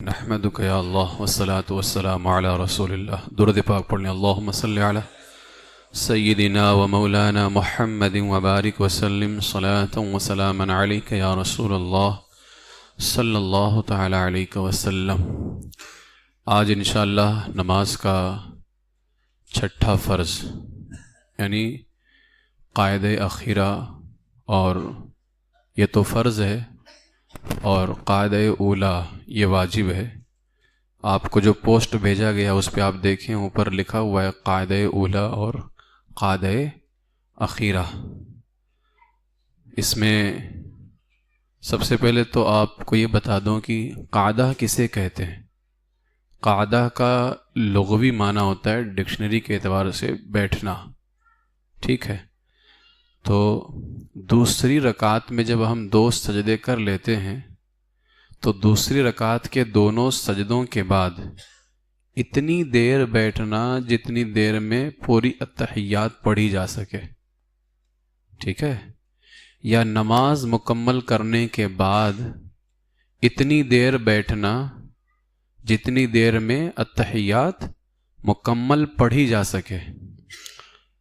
نحمدک یا اللہ والصلاة والسلام علی رسول اللہ. درود پاک پڑھنے اللہم صلی علی سیدنا و مولانا محمد وبارک وسلم صلاة و سلاما علیک یا رسول اللہ صلی اللہ تعالی علیہ وسلم. آج انشاءاللہ نماز کا چھٹا فرض یعنی قاعدہ اخیرہ، اور یہ تو فرض ہے اور قاعدہ اولا یہ واجب ہے. آپ کو جو پوسٹ بھیجا گیا اس پہ آپ دیکھیں اوپر لکھا ہوا ہے قاعدہ اولا اور قاعدہ اخیرہ. اس میں سب سے پہلے تو آپ کو یہ بتا دوں کہ قاعدہ کسے کہتے ہیں. قاعدہ کا لغوی معنی ہوتا ہے ڈکشنری کے اعتبار سے بیٹھنا، ٹھیک ہے. تو دوسری رکعت میں جب ہم 2 سجدے کر لیتے ہیں تو دوسری رکعت کے دونوں سجدوں کے بعد اتنی دیر بیٹھنا جتنی دیر میں پوری التحیات پڑھی جا سکے، ٹھیک ہے. یا نماز مکمل کرنے کے بعد اتنی دیر بیٹھنا جتنی دیر میں التحیات مکمل پڑھی جا سکے.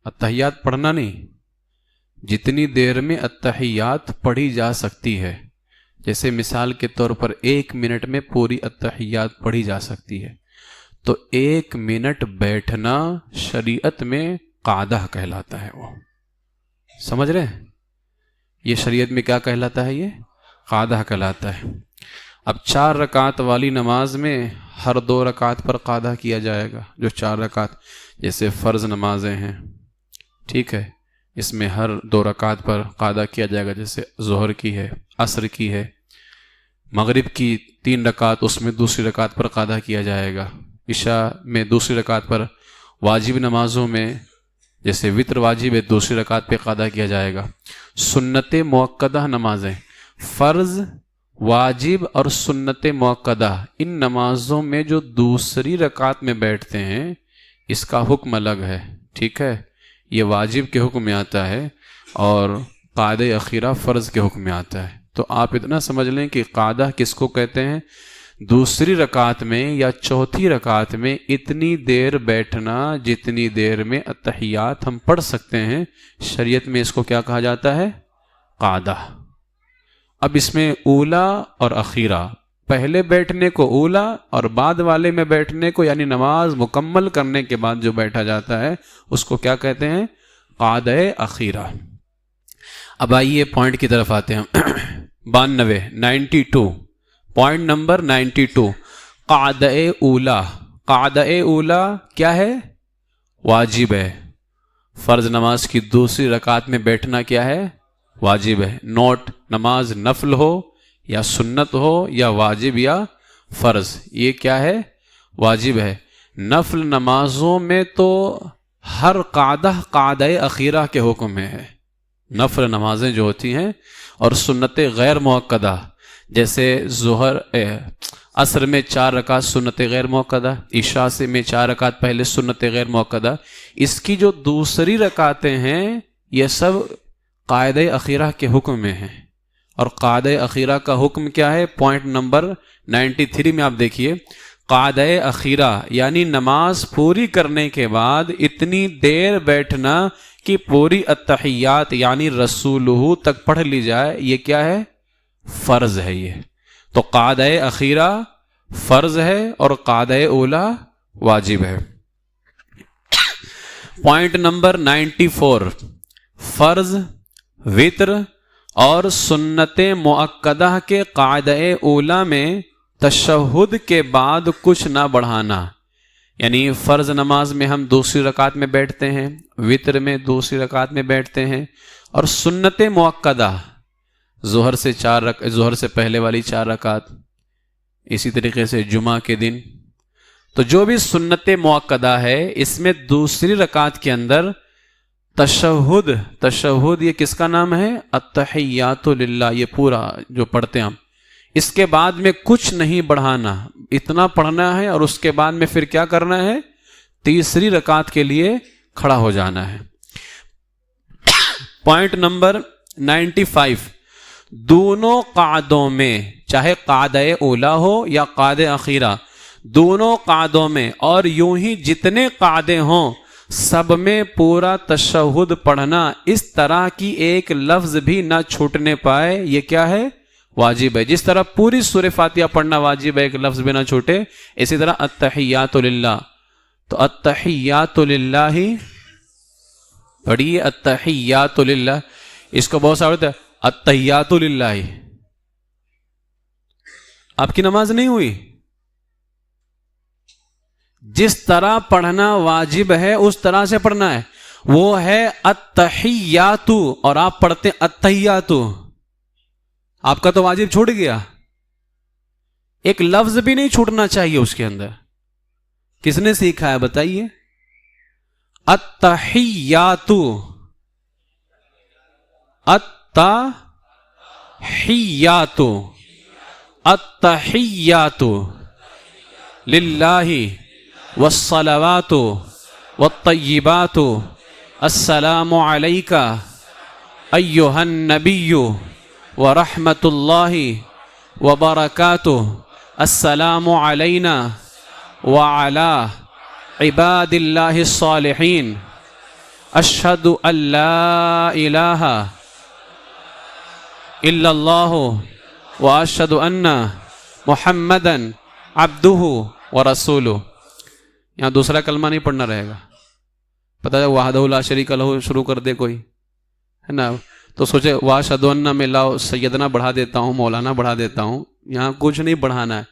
التحیات پڑھنا نہیں، جتنی دیر میں التحیات پڑھی جا سکتی ہے. جیسے مثال کے طور پر 1 منٹ میں پوری التحیات پڑھی جا سکتی ہے، تو 1 منٹ بیٹھنا شریعت میں قاعدہ کہلاتا ہے. وہ سمجھ رہے ہیں؟ یہ شریعت میں کیا کہلاتا ہے؟ یہ قاعدہ کہلاتا ہے. اب 4 رکعت والی نماز میں ہر 2 رکعت پر قاعدہ کیا جائے گا. جو 4 رکعت جیسے فرض نمازیں ہیں، ٹھیک ہے، اس میں ہر 2 رکعت پر قاعدہ کیا جائے گا. جیسے ظہر کی ہے، عصر کی ہے، مغرب کی 3 رکعت اس میں دوسری رکعت پر قاعدہ کیا جائے گا. عشاء میں دوسری رکعت پر، واجب نمازوں میں جیسے وتر واجب ہے دوسری رکعت پہ قاعدہ کیا جائے گا. سنت مؤکدہ نمازیں، فرض، واجب اور سنت مؤکدہ، ان نمازوں میں جو دوسری رکعت میں بیٹھتے ہیں اس کا حکم الگ ہے، ٹھیک ہے. یہ واجب کے حکم میں آتا ہے اور قاعدہ اخیرہ فرض کے حکم میں آتا ہے. تو آپ اتنا سمجھ لیں کہ قاعدہ کس کو کہتے ہیں؟ دوسری رکعت میں یا چوتھی رکعت میں اتنی دیر بیٹھنا جتنی دیر میں التحیات ہم پڑھ سکتے ہیں. شریعت میں اس کو کیا کہا جاتا ہے؟ قاعدہ. اب اس میں اولا اور اخیرہ، پہلے بیٹھنے کو اولا اور بعد والے میں بیٹھنے کو یعنی نماز مکمل کرنے کے بعد جو بیٹھا جاتا ہے اس کو کیا کہتے ہیں؟ قاعدہ اخیرہ. اب آئیے پوائنٹ کی طرف آتے ہیں. 92 پوائنٹ نمبر 92، قاعدہ اولا. قاعدہ اولا کیا ہے؟ واجب ہے. فرض نماز کی دوسری رکعت میں بیٹھنا کیا ہے؟ واجب ہے. نوٹ، نماز نفل ہو یا سنت ہو یا واجب یا فرض، یہ کیا ہے؟ واجب ہے. نفل نمازوں میں تو ہر قاعدہ اخیرہ کے حکم میں ہے. نفل نمازیں جو ہوتی ہیں اور سنت غیر مؤکدہ جیسے ظہر، عصر میں 4 رکعت سنت غیر مؤکدہ، عشاء سے میں 4 رکعت پہلے سنت غیر مؤکدہ، اس کی جو دوسری رکعتیں ہیں یہ سب قاعدہ اخیرہ کے حکم میں ہیں. اور قاعدہ اخیرہ کا حکم کیا ہے؟ پوائنٹ نمبر 93 میں آپ دیکھیے. قاعدہ اخیرہ یعنی نماز پوری کرنے کے بعد اتنی دیر بیٹھنا کہ پوری التحیات یعنی رسولہ تک پڑھ لی جائے، یہ کیا ہے؟ فرض ہے. یہ تو قاعدہ اخیرہ فرض ہے اور قاعدہ اولا واجب ہے. پوائنٹ نمبر 94، فرض، وتر اور سنت مؤکدہ کے قاعدہ اولا میں تشہد کے بعد کچھ نہ بڑھانا. یعنی فرض نماز میں ہم دوسری رکعت میں بیٹھتے ہیں، وتر میں دوسری رکعت میں بیٹھتے ہیں، اور سنت مؤکدہ ظہر سے پہلے والی 4 رکعت، اسی طریقے سے جمعہ کے دن، تو جو بھی سنت مؤکدہ ہے اس میں دوسری رکعت کے اندر تشہد یہ کس کا نام ہے؟ التحیات للہ، یہ پورا جو پڑھتے ہیں ہم، اس کے بعد میں کچھ نہیں بڑھانا، اتنا پڑھنا ہے اور اس کے بعد میں پھر کیا کرنا ہے؟ تیسری رکعت کے لیے کھڑا ہو جانا ہے. پوائنٹ نمبر 95، دونوں قعدوں میں چاہے قعدہ اولا ہو یا قعدہ اخیرہ، دونوں قعدوں میں اور یوں ہی جتنے قعدے ہوں سب میں پورا تشہد پڑھنا، اس طرح کی ایک لفظ بھی نہ چھوٹنے پائے، یہ کیا ہے؟ واجب ہے۔ جس طرح پوری سورہ فاتحہ پڑھنا واجب ہے، ایک لفظ بھی نہ چھوٹے، اسی طرح التحیات للہ، تو التحیات للہ پڑھیے، التحیات للہ، اس کو بہت سارا التحیات للہ، آپ کی نماز نہیں ہوئی۔ جس طرح پڑھنا واجب ہے اس طرح سے پڑھنا ہے، وہ ہے التحیات، اور آپ پڑھتے التحیات، آپ کا تو واجب چھوٹ گیا، ایک لفظ بھی نہیں چھوٹنا چاہیے اس کے اندر۔ کس نے سیکھا ہے بتائیے؟ التحیات، التحیات، التحیات للہ والصلوات والطیبات السلام علیک ایہا النبی ورحمۃ اللہ وبرکاتہ السلام علینا وعلی عباد اللہ الصالحین اشہد ان لا الہ الا اللہ واشہد ان محمدا عبدہ ورسولہ۔ یہاں دوسرا کلمہ نہیں پڑھنا رہے گا، پتہ ہے وحدہ لا شریک لہ شروع کر دے کوئی، ہے نا، تو سوچے واشہد ان میں لاؤ سیدنا بڑھا دیتا ہوں، مولانا بڑھا دیتا ہوں، یہاں کچھ نہیں بڑھانا ہے۔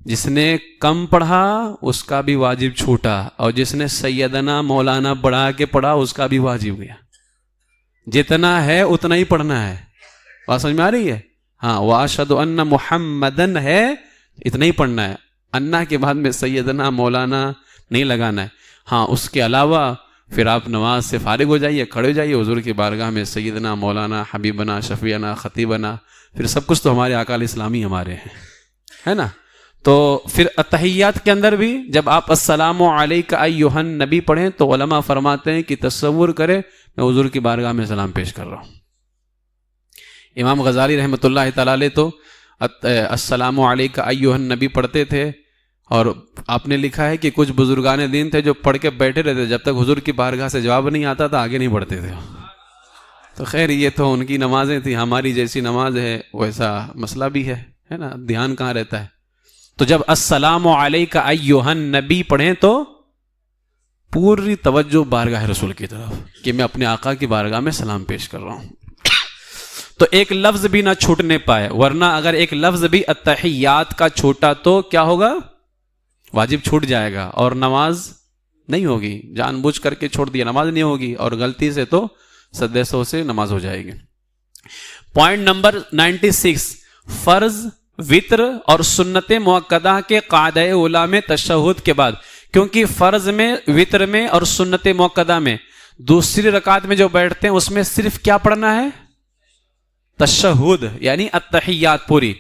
جس نے کم پڑھا اس کا بھی واجب چھوٹا، اور جس نے سیدنا مولانا بڑھا کے پڑھا اس کا بھی واجب گیا۔ جتنا ہے اتنا ہی پڑھنا ہے، بات سمجھ میں آ رہی ہے؟ ہاں، واشہد ان محمدن ہے اتنا ہی پڑھنا ہے، انا کے بعد میں سیدنا مولانا نہیں لگانا ہے۔ ہاں، اس کے علاوہ پھر آپ نماز سے فارغ ہو جائیے، کھڑے ہو جائیے حضور کی بارگاہ میں، سیدنا مولانا حبیبنا شفیعنا خطیبنا، پھر سب کچھ تو ہمارے آقا علیہ السلامی ہمارے ہیں، ہے نا۔ تو پھر التحیات کے اندر بھی جب آپ السلام علیک ایھا النبی پڑھیں تو علماء فرماتے ہیں کہ تصور کرے میں حضور کی بارگاہ میں سلام پیش کر رہا ہوں۔ امام غزالی رحمۃ اللہ تعالی علیہ تو السلام علیک ایھا النبی پڑھتے تھے، اور آپ نے لکھا ہے کہ کچھ بزرگان دین تھے جو پڑھ کے بیٹھے رہتے، جب تک حضور کی بارگاہ سے جواب نہیں آتا تھا آگے نہیں بڑھتے تھے۔ تو خیر یہ تو ان کی نمازیں تھیں، ہماری جیسی نماز ہے ویسا مسئلہ بھی ہے نا، دھیان کہاں رہتا ہے۔ تو جب السلام علیک ایھا النبی پڑھیں تو پوری توجہ بارگاہ رسول کی طرف کہ میں اپنے آقا کی بارگاہ میں سلام پیش کر رہا ہوں، تو ایک لفظ بھی نہ چھوٹنے پائے، ورنہ اگر ایک لفظ بھی التحیات کا چھوٹا تو کیا ہوگا؟ واجب چھوٹ جائے گا اور نماز نہیں ہوگی، جان بوجھ کر کے چھوڑ دیا نماز نہیں ہوگی، اور غلطی سے تو سدے سو سے نماز ہو جائے گی۔ پوائنٹ نمبر 96، فرض، وتر اور سنت مؤکدہ کے قعدہ اولا میں تشہد کے بعد، کیونکہ فرض میں، وتر میں اور سنت مؤکدہ میں دوسری رکعت میں جو بیٹھتے ہیں اس میں صرف کیا پڑھنا ہے؟ تشہد، یعنی التحیات پوری۔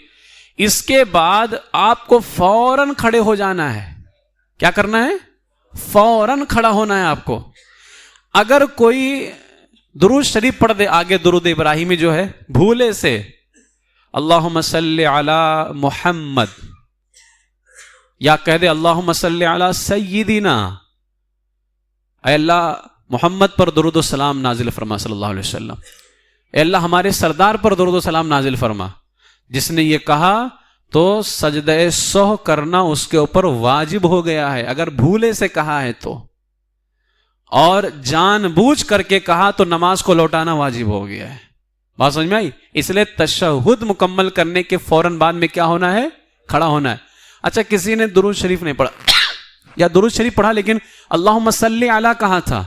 اس کے بعد آپ کو فوراً کھڑے ہو جانا ہے۔ کیا کرنا ہے؟ فوراً کھڑا ہونا ہے آپ کو۔ اگر کوئی درود شریف پڑھ دے آگے، درود ابراہیمی جو ہے، بھولے سے اللہم صلی علی محمد، یا کہہ دے اللہم صلی علی سیدنا، اے اللہ محمد پر درود و سلام نازل فرما صلی اللہ علیہ وسلم، اے اللہ ہمارے سردار پر درود و سلام نازل فرما۔ جس نے یہ کہا تو سجدہ سہو کرنا اس کے اوپر واجب ہو گیا ہے، اگر بھولے سے کہا ہے تو، اور جان بوجھ کر کے کہا تو نماز کو لوٹانا واجب ہو گیا ہے۔ بات سمجھ میں آئی؟ اس لیے تشہد مکمل کرنے کے فوراً بعد میں کیا ہونا ہے؟ کھڑا ہونا ہے۔ اچھا، کسی نے درود شریف نہیں پڑھا یا درود شریف پڑھا لیکن اللہم صلی علی کہا تھا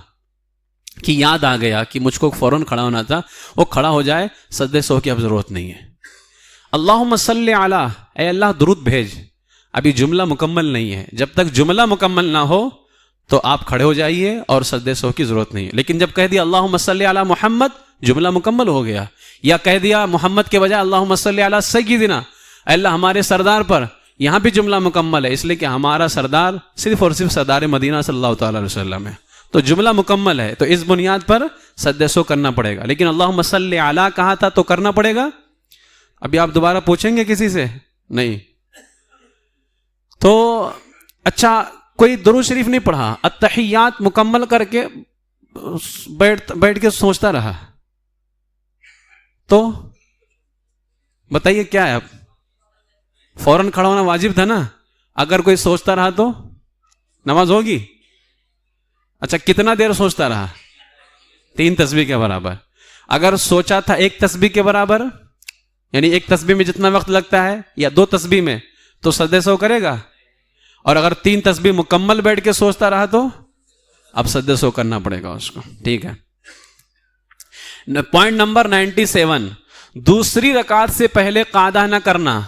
کہ یاد آ گیا کہ مجھ کو فوراً کھڑا ہونا تھا، وہ کھڑا ہو جائے، سجدے سہو کی اب ضرورت نہیں ہے۔ اللہم صلی علی، اے اللہ درود بھیج، ابھی جملہ مکمل نہیں ہے، جب تک جملہ مکمل نہ ہو تو آپ کھڑے ہو جائیے اور سجدے سہو کی ضرورت نہیں ہے۔ لیکن جب کہہ دیا اللہم صلی علی محمد، جملہ مکمل ہو گیا، یا کہہ دیا محمد کے بجائے اللہم صلی علی سیدنا، اے اللہ ہمارے سردار پر، یہاں بھی جملہ مکمل ہے، اس لیے کہ ہمارا سردار صرف اور صرف سردار مدینہ صلی اللہ تعالی علیہ وسلم ہے، تو جملہ مکمل ہے، تو اس بنیاد پر سجدہ سہو کرنا پڑے گا۔ لیکن اللہم صلی علی کہا تھا تو کرنا پڑے گا ابھی آپ دوبارہ پوچھیں گے کسی سے؟ نہیں. تو اچھا کوئی درود شریف نہیں پڑھا, التحیات مکمل کر کے بیٹھ کے سوچتا رہا, تو بتائیے کیا ہے؟ اب فوراً کھڑا ہونا واجب تھا نا. اگر کوئی سوچتا رہا تو نماز ہوگی؟ اچھا کتنا دیر سوچتا رہا؟ 3 تسبیح کے برابر. اگر سوچا تھا 1 تسبیح کے برابر, یعنی 1 تسبیح میں جتنا وقت لگتا ہے یا 2 تسبیح میں, تو سجدہ سہو کرے گا. اور اگر 3 تسبیح مکمل بیٹھ کے سوچتا رہا تو اب سجدہ سہو کرنا پڑے گا اس کو. ٹھیک ہے. پوائنٹ نمبر 97, دوسری رکعت سے پہلے قعدہ نہ کرنا.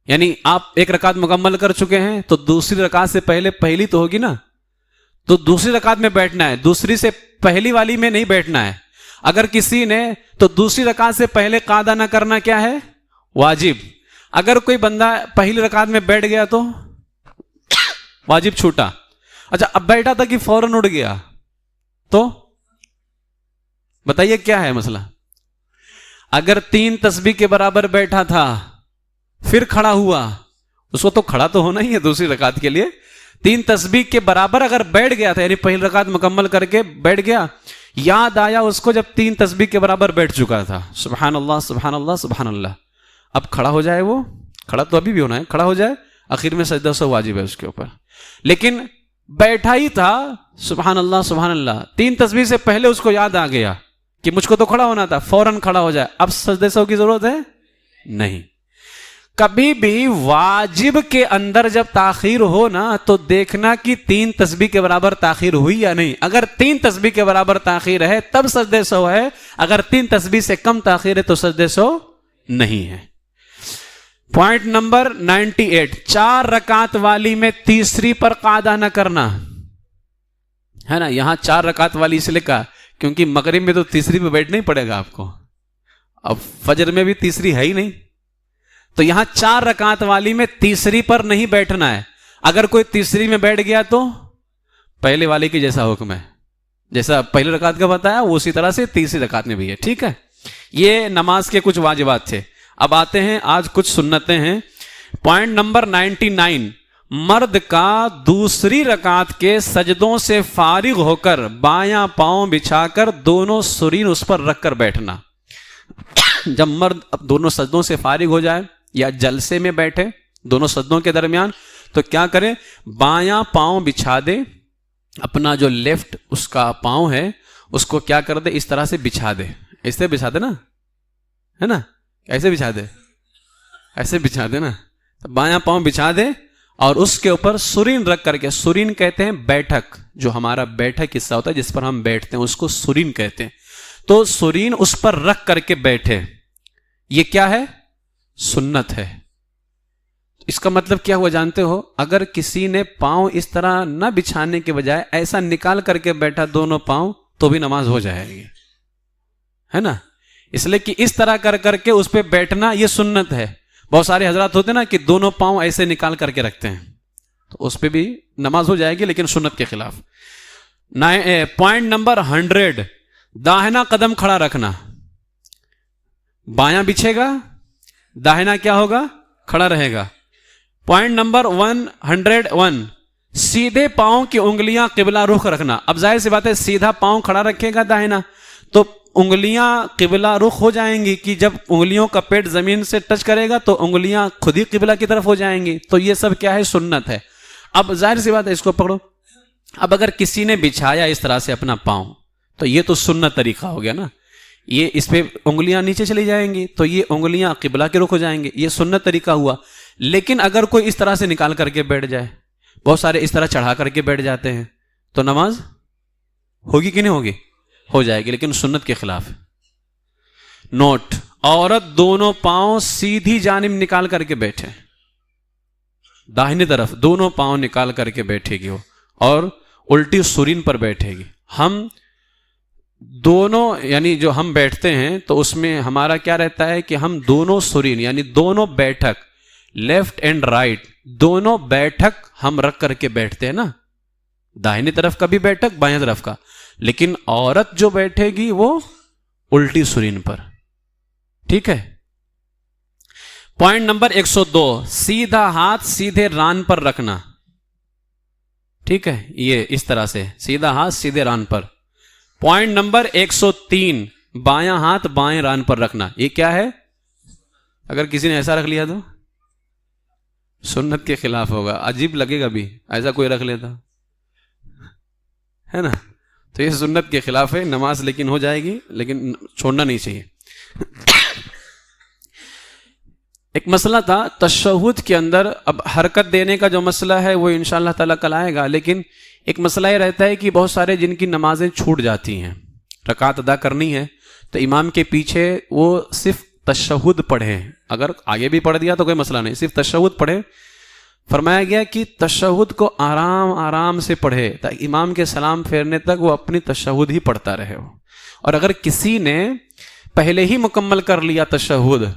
یعنی آپ 1 رکعت مکمل کر چکے ہیں تو دوسری رکعت سے پہلے, پہلی تو ہوگی نا, تو دوسری رکعت میں بیٹھنا ہے, دوسری سے پہلی والی میں نہیں بیٹھنا ہے. اگر کسی نے تو دوسری رکعت سے پہلے قعدہ نہ کرنا کیا ہے؟ واجب. اگر کوئی بندہ پہلی رکعت میں بیٹھ گیا تو واجب چھوٹا. اچھا اب بیٹھا تھا کہ فوراً اٹھ گیا, تو بتائیے کیا ہے مسئلہ؟ اگر 3 تسبیح کے برابر بیٹھا تھا پھر کھڑا ہوا, اس کو تو کھڑا تو ہونا ہی ہے دوسری رکعت کے لیے. 3 تسبیح کے برابر اگر بیٹھ گیا تھا, یعنی پہلی رکعت مکمل کر کے بیٹھ گیا, یاد آیا اس کو جب 3 تسبیح کے برابر بیٹھ چکا تھا, سبحان اللہ سبحان اللہ سبحان اللہ, اب کھڑا ہو جائے. وہ کھڑا تو ابھی بھی ہونا ہے, کھڑا ہو جائے, آخر میں سجدہ سہو واجب ہے اس کے اوپر. لیکن بیٹھا ہی تھا, سبحان اللہ 3 تسبیح سے پہلے اس کو یاد آ گیا کہ مجھ کو تو کھڑا ہونا تھا, فوراً کھڑا ہو جائے. اب سجدہ سہو کی ضرورت ہے نہیں. کبھی بھی واجب کے اندر جب تاخیر ہو نا تو دیکھنا کہ 3 تسبیح کے برابر تاخیر ہوئی یا نہیں. اگر 3 تسبیح کے برابر تاخیر ہے تب سجدہ سہو ہے, اگر 3 تسبیح سے کم تاخیر ہے تو سجدہ سہو نہیں ہے. پوائنٹ نمبر 98, 4 رکعت والی میں تیسری پر قعدہ نہ کرنا ہے نا. یہاں 4 رکعت والی اس لیے کہا کیونکہ مغرب میں تو تیسری پہ بیٹھنا ہی پڑے گا آپ کو, اب فجر میں بھی تیسری ہے ہی نہیں, تو یہاں 4 رکعت والی میں تیسری پر نہیں بیٹھنا ہے. اگر کوئی تیسری میں بیٹھ گیا تو پہلے والی کی جیسا حکم ہے, جیسا پہلی رکعت کا بتایا وہ اسی طرح سے تیسری رکعت میں بھی ہے. ٹھیک ہے, یہ نماز کے کچھ واجبات تھے. اب آتے ہیں آج کچھ سنتیں ہیں. پوائنٹ نمبر 99, مرد کا دوسری رکعت کے سجدوں سے فارغ ہو کر بایاں پاؤں بچھا کر دونوں سرین اس پر رکھ کر بیٹھنا. جب مرد دونوں سجدوں سے فارغ ہو جائے یا جلسے میں بیٹھے دونوں سجدوں کے درمیان, تو کیا کرے؟ بایاں پاؤں بچھا دے, اپنا جو لیفٹ اس کا پاؤں ہے اس کو کیا کر دے, اس طرح سے بچھا دے. ایسے بچھا دے نا, ہے نا, ایسے بچھا دے, ایسے بچھا دے نا, بایاں پاؤں بچھا دے اور اس کے اوپر سرین رکھ کر کے, سرین کہتے ہیں بیٹھک, جو ہمارا بیٹھک حصہ ہوتا ہے جس پر ہم بیٹھتے ہیں اس کو سرین کہتے ہیں. تو سرین اس پر رکھ کر کے بیٹھے, یہ کیا ہے؟ سنت ہے. اس کا مطلب کیا ہوا جانتے ہو؟ اگر کسی نے پاؤں اس طرح نہ بچھانے کے بجائے ایسا نکال کر کے بیٹھا دونوں پاؤں تو بھی نماز ہو جائے گی, ہے نا. اس لیے کہ اس طرح کر کر کے اس پہ بیٹھنا یہ سنت ہے. بہت سارے حضرات ہوتے ہیں نا کہ دونوں پاؤں ایسے نکال کر کے رکھتے ہیں, تو اس پہ بھی نماز ہو جائے گی لیکن سنت کے خلاف. پوائنٹ نمبر 100, داہنا قدم کھڑا رکھنا. بایاں بچھے گا, داہنا کیا ہوگا؟ کھڑا رہے گا. پوائنٹ نمبر 101, سیدھے پاؤں کی انگلیاں قبلہ رخ رکھنا. اب ظاہر سی بات ہے سیدھا پاؤں کھڑا رکھے گا داہنا تو انگلیاں قبلہ رخ ہو جائیں گی, کہ جب انگلیوں کا پیٹ زمین سے ٹچ کرے گا تو انگلیاں خود ہی قبلہ کی طرف ہو جائیں گی. تو یہ سب کیا ہے؟ سنت ہے. اب ظاہر سی بات ہے اس کو پکڑو. اب اگر کسی نے بچھایا اس طرح سے اپنا پاؤں تو یہ تو سنت طریقہ ہو گیا نا, یہ اس پہ انگلیاں نیچے چلی جائیں گی تو یہ انگلیاں قبلہ کے رخ ہو جائیں گی, یہ سنت طریقہ ہوا. لیکن اگر کوئی اس طرح سے نکال کر کے بیٹھ جائے, بہت سارے اس طرح چڑھا کر کے بیٹھ جاتے ہیں, تو نماز ہوگی کہ نہیں ہوگی؟ ہو جائے گی لیکن سنت کے خلاف. نوٹ, عورت دونوں پاؤں سیدھی جانب نکال کر کے بیٹھے, داہنی طرف دونوں پاؤں نکال کر کے بیٹھے گی اور الٹی سرین پر بیٹھے گی. ہم دونوں یعنی جو ہم بیٹھتے ہیں تو اس میں ہمارا کیا رہتا ہے کہ ہم دونوں سرین یعنی دونوں بیٹھک, لیفٹ اینڈ رائٹ, دونوں بیٹھک ہم رکھ کر کے بیٹھتے ہیں نا, داہنی طرف کا بھی بیٹھک بائیں طرف کا. لیکن عورت جو بیٹھے گی وہ الٹی سرین پر. ٹھیک ہے, پوائنٹ نمبر 102، سیدھا ہاتھ سیدھے ران پر رکھنا. ٹھیک ہے، یہ اس طرح سے سیدھا ہاتھ سیدھے ران پر. پوائنٹ نمبر 103، بایاں ہاتھ بائیں ران پر رکھنا. یہ کیا ہے؟ اگر کسی نے ایسا رکھ لیا تو سنت کے خلاف ہوگا، عجیب لگے گا بھی، ایسا کوئی رکھ لیتا ہے نا. تو یہ سنت کے خلاف ہے. نماز لیکن ہو جائے گی، لیکن چھوڑنا نہیں چاہیے. ایک مسئلہ تھا تشہد کے اندر، اب حرکت دینے کا جو مسئلہ ہے وہ انشاءاللہ تعالیٰ کل آئے گا، لیکن ایک مسئلہ یہ رہتا ہے کہ بہت سارے جن کی نمازیں چھوٹ جاتی ہیں، رکعت ادا کرنی ہے تو امام کے پیچھے وہ صرف تشہد پڑھیں. اگر آگے بھی پڑھ دیا تو کوئی مسئلہ نہیں، صرف تشہد پڑھیں. فرمایا گیا کہ تشہد کو آرام آرام سے پڑھے تاکہ امام کے سلام پھیرنے تک وہ اپنی تشہد ہی پڑھتا رہے ہو. اور اگر کسی نے پہلے ہی مکمل کر لیا تشہد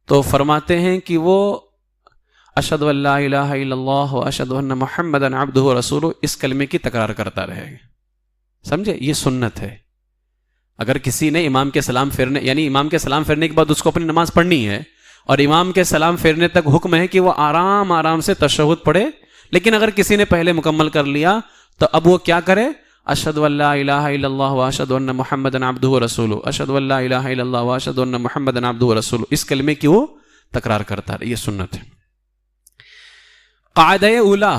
تو فرماتے ہیں کہ وہ اشہد ان لا الہ الا اللہ و اشہد ان محمدا عبدہ و رسولہ اس کلمے کی تکرار کرتا رہے. سمجھے؟ یہ سنت ہے. اگر کسی نے امام کے سلام پھیرنے، یعنی امام کے سلام پھیرنے کے بعد اس کو اپنی نماز پڑھنی ہے، اور امام کے سلام پھیرنے تک حکم ہے کہ وہ آرام آرام سے تشہد پڑھے، لیکن اگر کسی نے پہلے مکمل کر لیا تو اب وہ کیا کرے؟ اشہد ان لا الہ الا اللہ و اشہد ان محمدا عبدہ و رسولہ، اشہد ان لا الہ الا اللہ و اشہد ان محمدا عبدہ و رسولہ، اس کلمے کی وہ تکرار کرتا رہے. یہ سنت ہے. قاعدہ اولا،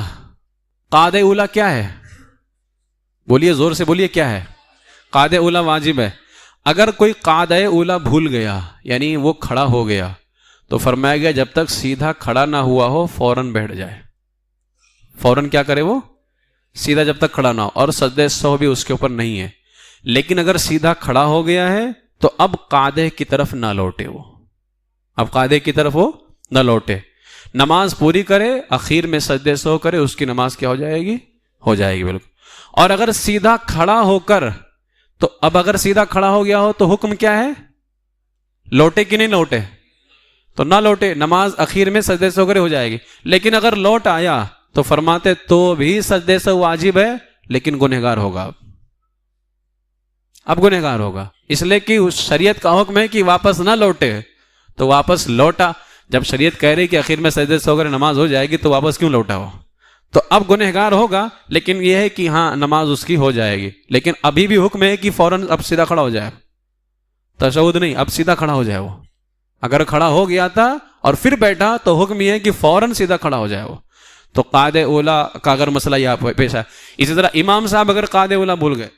قاعدہ اولا کیا ہے؟ بولیے، زور سے بولیے، کیا ہے؟ قاعدہ اولا واجب ہے. اگر کوئی قاعدہ اولا بھول گیا، یعنی وہ کھڑا ہو گیا، تو فرمایا گیا جب تک سیدھا کھڑا نہ ہوا ہو فوراً بیٹھ جائے. فوراً کیا کرے؟ وہ سیدھا جب تک کھڑا نہ ہو، اور سجدہ سہو بھی اس کے اوپر نہیں ہے. لیکن اگر سیدھا کھڑا ہو گیا ہے تو اب قاعدے کی طرف نہ لوٹے. وہ اب قاعدے کی طرف وہ نہ لوٹے، نماز پوری کرے، اخیر میں سجدہ سہو کرے، اس کی نماز کیا ہو جائے گی؟ ہو جائے گی بالکل. اور اگر سیدھا کھڑا ہو کر، تو اب اگر سیدھا کھڑا ہو گیا ہو تو حکم کیا ہے؟ لوٹے کہ نہیں لوٹے؟ تو نہ لوٹے، نماز اخیر میں سجدے سہو کرے ہو جائے گی. لیکن اگر لوٹ آیا تو فرماتے تو بھی سجدے سہو واجب ہے، لیکن گنہگار ہوگا. اب گنہگار ہوگا، اس لیے کہ اس شریعت کا حکم ہے کہ واپس نہ لوٹے، تو واپس لوٹا. جب شریعت کہہ رہی کہ آخر میں سجدے سہو کرے نماز ہو جائے گی تو واپس کیوں لوٹا ہو؟ تو اب گنہگار ہوگا، لیکن یہ ہے کہ ہاں نماز اس کی ہو جائے گی. لیکن ابھی بھی حکم ہے کہ فوراً اب سیدھا کھڑا ہو جائے، تشہد نہیں، اب سیدھا کھڑا ہو جائے. وہ اگر کھڑا ہو گیا تھا اور پھر بیٹھا تو حکم یہ ہے کہ فوراً سیدھا کھڑا ہو جائے. وہ تو قاعدہ اولا کا اگر مسئلہ یہ پیش ہے. اسی طرح امام صاحب اگر قاعدہ اولا بھول گئے،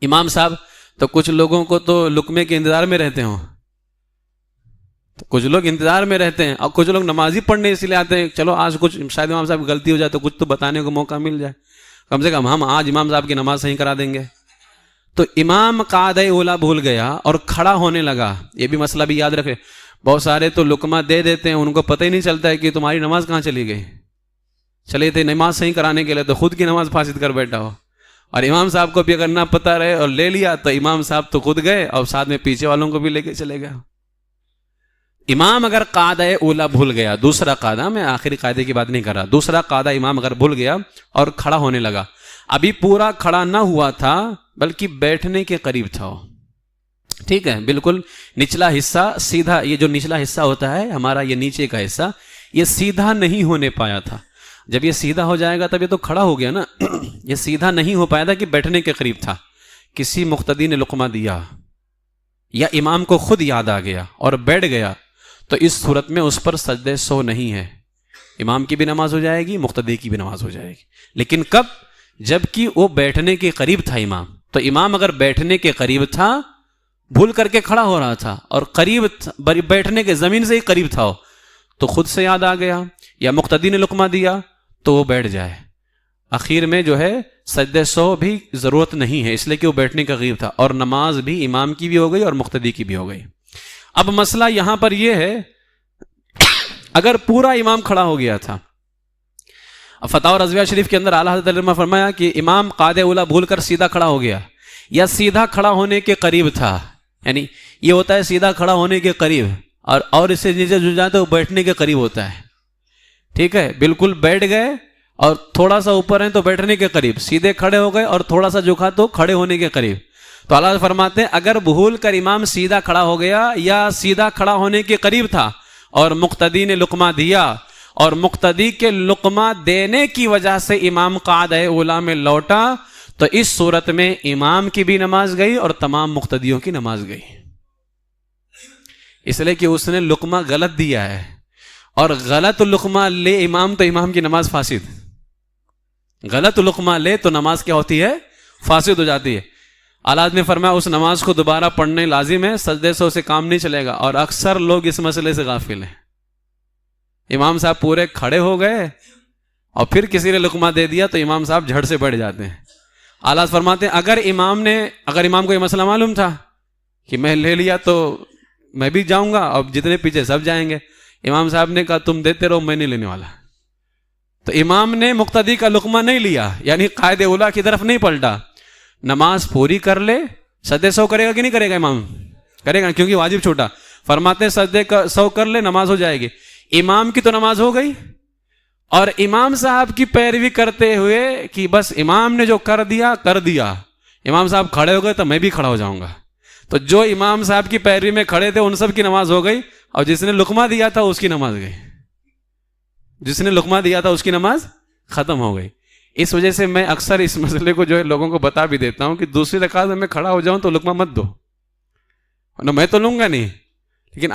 امام صاحب تو کچھ لوگوں کو تو لقمے کے انتظار میں رہتے ہوں، تو کچھ لوگ انتظار میں رہتے ہیں، اور کچھ لوگ نمازی پڑھنے اس لیے آتے ہیں چلو آج کچھ شاید امام صاحب کی غلطی ہو جائے تو کچھ تو بتانے کو موقع مل جائے، کم سے کم ہم آج امام صاحب کی نماز صحیح کرا دیں گے. تو امام قاعدہ اولا بھول گیا اور کھڑا ہونے لگا. یہ بھی مسئلہ بھی یاد رکھے. بہت سارے تو لقمہ دے دیتے ہیں، ان کو پتہ ہی نہیں چلتا ہے کہ تمہاری نماز کہاں چلی گئی. چلے تھے نماز صحیح کرانے کے لیے تو خود کی نماز فاسد کر بیٹھا ہو. اور امام صاحب کو بھی اگر نہ پتہ رہے اور لے لیا تو امام صاحب تو خود گئے اور ساتھ میں پیچھے والوں کو بھی لے کے چلے گئے. امام اگر قاعدہ اولا بھول گیا، دوسرا قاعدہ، میں آخری قاعدے کی بات نہیں کر رہا، دوسرا قاعدہ امام اگر بھول گیا اور کھڑا ہونے لگا، ابھی پورا کھڑا نہ ہوا تھا بلکہ بیٹھنے کے قریب تھا وہ، ٹھیک ہے، بالکل نچلا حصہ سیدھا، یہ جو نچلا حصہ ہوتا ہے ہمارا، یہ نیچے کا حصہ، یہ سیدھا نہیں ہونے پایا تھا. جب یہ سیدھا ہو جائے گا تب یہ تو کھڑا ہو گیا نا. یہ سیدھا نہیں ہو پایا تھا کہ بیٹھنے کے قریب تھا، کسی مقتدی نے لقمہ دیا یا امام کو خود یاد آ گیا اور بیٹھ گیا، تو اس صورت میں اس پر سجدہ سہو نہیں ہے. امام کی بھی نماز ہو جائے گی، مقتدی کی بھی نماز ہو جائے گی. لیکن کب؟ جب کہ وہ بیٹھنے کے قریب تھا امام. تو امام اگر بیٹھنے کے قریب تھا، بھول کر کے کھڑا ہو رہا تھا اور قریب بیٹھنے کے زمین سے ہی قریب تھا، تو خود سے یاد آ گیا یا مقتدی نے لقمہ دیا تو وہ بیٹھ جائے. اخیر میں جو ہے سجدہ سہو بھی ضرورت نہیں ہے، اس لیے کہ وہ بیٹھنے کا قریب تھا، اور نماز بھی امام کی بھی ہو گئی اور مقتدی کی بھی ہو گئی. اب مسئلہ یہاں پر یہ ہے، اگر پورا امام کھڑا ہو گیا تھا، فتاوی رضویہ شریف کے اندر اعلیٰ حضرت علیہ وسلم فرمایا کہ امام قاعدہ اولا بھول کر سیدھا کھڑا ہو گیا یا سیدھا کھڑا ہونے کے قریب تھا، یعنی یہ ہوتا ہے سیدھا کھڑا ہونے کے قریب، اور اس سے نیچے جو جاتا ہے وہ بیٹھنے کے قریب ہوتا ہے، ٹھیک ہے، بالکل بیٹھ گئے اور تھوڑا سا اوپر ہیں تو بیٹھنے کے قریب، سیدھے کھڑے ہو گئے اور تھوڑا سا جھکا تو کھڑے ہونے کے قریب. تو اللہ فرماتے ہیں اگر بھول کر امام سیدھا کھڑا ہو گیا یا سیدھا کھڑا ہونے کے قریب تھا اور مقتدی نے لقمہ دیا اور مقتدی کے لقمہ دینے کی وجہ سے امام قعدہ اولیٰ میں لوٹا، تو اس صورت میں امام کی بھی نماز گئی اور تمام مقتدیوں کی نماز گئی، اس لیے کہ اس نے لقمہ غلط دیا ہے، اور غلط لقمہ لے امام تو امام کی نماز فاسد، غلط لقمہ لے تو نماز کیا ہوتی ہے؟ فاسد ہو جاتی ہے۔ اعلیٰ نے فرمایا اس نماز کو دوبارہ پڑھنے لازم ہے، سجدے سے اسے کام نہیں چلے گا، اور اکثر لوگ اس مسئلے سے غافل ہیں۔ امام صاحب پورے کھڑے ہو گئے اور پھر کسی نے لقمہ دے دیا تو امام صاحب جھڑ سے بیٹھ جاتے ہیں۔ اعلیٰ فرماتے ہیں اگر امام کو یہ مسئلہ معلوم تھا کہ میں لے لیا تو میں بھی جاؤں گا اور جتنے پیچھے سب جائیں گے، امام صاحب نے کہا تم دیتے رہو، میں نہیں لینے والا، تو امام نے مقتدی کا لقمہ نہیں لیا، یعنی قائد اولیٰ کی طرف نہیں پلٹا، نماز پوری کر لے۔ سجدے سو کرے گا کہ نہیں کرے گا؟ امام کرے گا کیونکہ واجب چھوٹا، فرماتے ہیں سجدے کا سو کر لے، نماز ہو جائے گی۔ امام کی تو نماز ہو گئی، اور امام صاحب کی پیروی کرتے ہوئے کہ بس امام نے جو کر دیا کر دیا، امام صاحب کھڑے ہو گئے تو میں بھی کھڑا ہو جاؤں گا، تو جو امام صاحب کی پیروی میں کھڑے تھے ان سب کی نماز ہو گئی، اور جس نے لقمہ دیا تھا اس کی نماز گئی، جس نے لقمہ دیا تھا اس کی نماز ختم ہو گئی۔ اس وجہ سے میں اکثر اس مسئلے کو جو ہے لوگوں کو بتا بھی دیتا ہوں کہ دوسری رکعت میں کھڑا ہو جاؤں تو لقمہ مت دو، ورنہ میں تو لوں گا نہیں، لیکن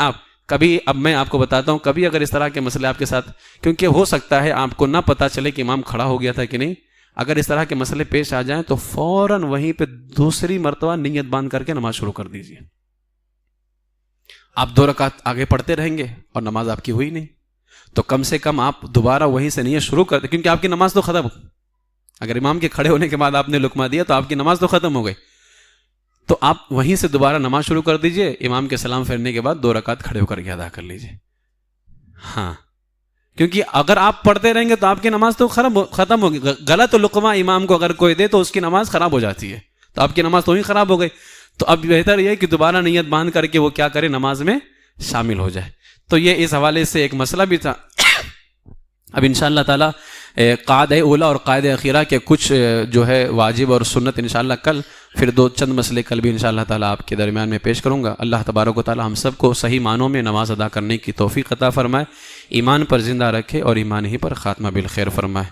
کبھی اب میں آپ کو بتاتا ہوں، کبھی اگر اس طرح کے مسئلے آپ کے ساتھ، کیونکہ ہو سکتا ہے آپ کو نہ پتہ چلے کہ امام کھڑا ہو گیا تھا کہ نہیں، اگر اس طرح کے مسئلے پیش آ جائیں تو فوراً وہیں پہ دوسری مرتبہ نیت باندھ کر کے نماز شروع کر دیجیے۔ آپ 2 رکعت آگے پڑھتے رہیں گے اور نماز آپ کی ہوئی نہیں، تو کم سے کم آپ دوبارہ وہیں سے نیت شروع کر دیں، کیونکہ آپ کی نماز تو ختم، اگر امام کے کھڑے ہونے کے بعد آپ نے لقمہ دیا تو آپ کی نماز تو ختم ہو گئی، تو آپ وہیں سے دوبارہ نماز شروع کر دیجئے، امام کے سلام پھیرنے کے بعد 2 رکعت کھڑے ہو کر کے ادا کر لیجئے۔ ہاں، کیونکہ اگر آپ پڑھتے رہیں گے تو آپ کی نماز تو ختم ہوگی، غلط لقمہ امام کو اگر کوئی دے تو اس کی نماز خراب ہو جاتی ہے، تو آپ کی نماز تو ہی خراب ہو گئی، تو اب بہتر یہ ہے کہ دوبارہ نیت باندھ کر کے وہ کیا کرے، نماز میں شامل ہو جائے۔ تو یہ اس حوالے سے ایک مسئلہ بھی تھا۔ اب انشاءاللہ تعالی قعدہ اولیٰ اور قعدہ اخیرہ کے کچھ جو ہے واجب اور سنت انشاءاللہ کل، پھر 2 مسئلے کل بھی انشاءاللہ تعالی آپ کے درمیان میں پیش کروں گا۔ اللہ تبارک و تعالی ہم سب کو صحیح معنوں میں نماز ادا کرنے کی توفیق عطا فرمائے، ایمان پر زندہ رکھے اور ایمان ہی پر خاتمہ بالخیر فرمائے۔